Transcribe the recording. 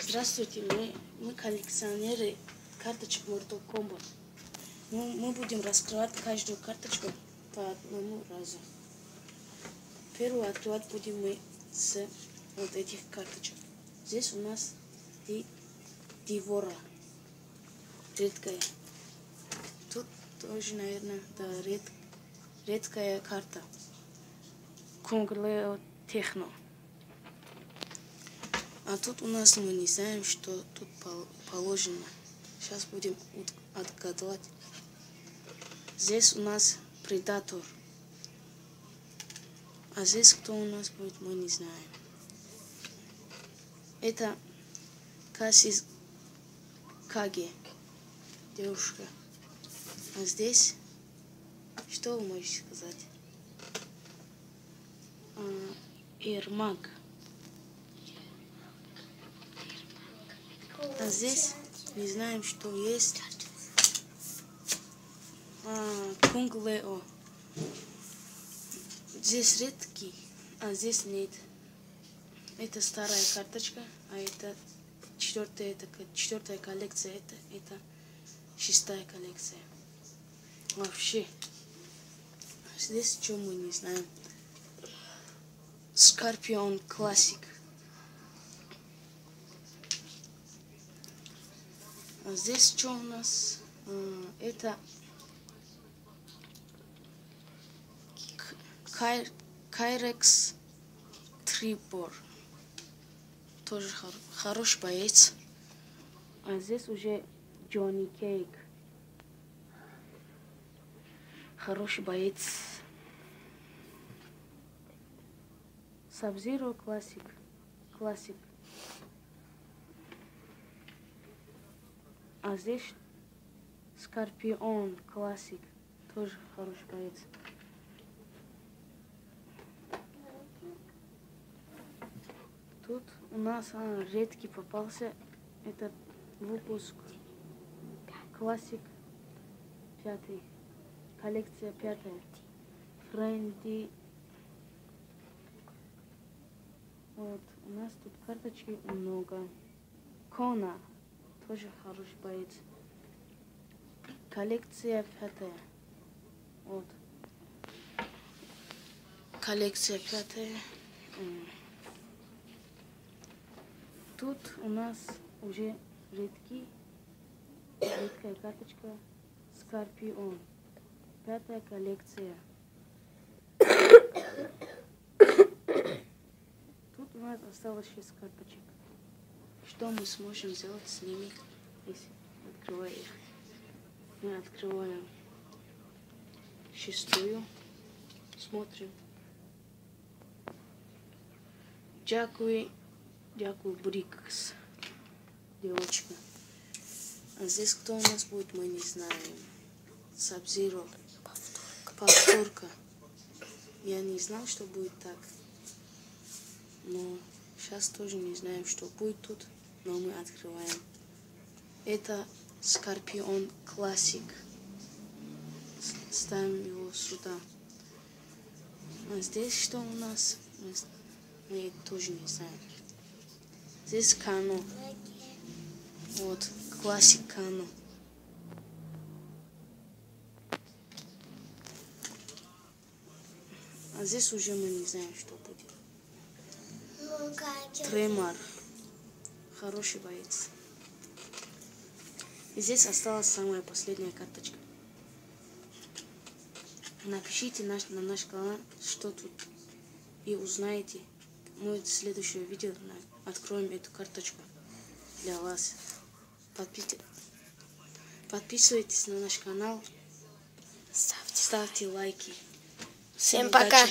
Здравствуйте, мы коллекционеры карточек Mortal Kombat. Мы будем раскрывать каждую карточку по одному разу. Первую открывать будем мы с вот этих карточек. Здесь у нас Дивора. Редкая. Тут тоже, наверное, да, редкая карта. Kung Leo Techno. А тут у нас мы не знаем, что тут положено. Сейчас будем отгадывать. Здесь у нас Предатор. А здесь кто у нас будет, мы не знаем. Это Касис Каге. Девушка. А здесь что вы можете сказать? Ермак. А здесь не знаем, что есть. Kung Leo. Здесь редкий, а здесь нет. Это старая карточка, а это четвертая коллекция, это шестая коллекция. Вообще, здесь что мы не знаем. Scorpion Classic. А здесь что у нас? Это Кайрекс Трибор. Тоже хороший боец. А здесь уже Джонни Кейк. Хороший боец. Sub-Zero Classic. А здесь Скорпион Classic. Тоже хороший боец. Тут у нас редкий попался. Это выпуск Classic 5. Коллекция 5. Френди. Вот, у нас тут карточки много. Кона. Тоже хороший боец. Коллекция 5. Вот. Коллекция 5. Тут у нас уже редкая карточка Скорпион. 5 коллекция. Тут у нас осталось 6 карточек. Что мы сможем сделать с ними, если открываем их? Мы открываем 6. Смотрим. Дякую Брикс. Девочка. А здесь кто у нас будет, мы не знаем. Sub-Zero. Повторка. Я не знал, что будет так. Но сейчас тоже не знаем, что будет тут. Но мы открываем. Это Скорпион Classic. Ставим его сюда. А здесь что у нас? Мы тоже не знаем. Здесь Кано. Вот, Classic Кано. А здесь уже мы не знаем, что будет. Тремор. Хороший боец. И здесь осталась самая последняя карточка. Напишите на наш канал, что тут, и узнаете. Мы в следующее видео откроем эту карточку для вас. Подписывайтесь на наш канал, ставьте лайки. Всем пока!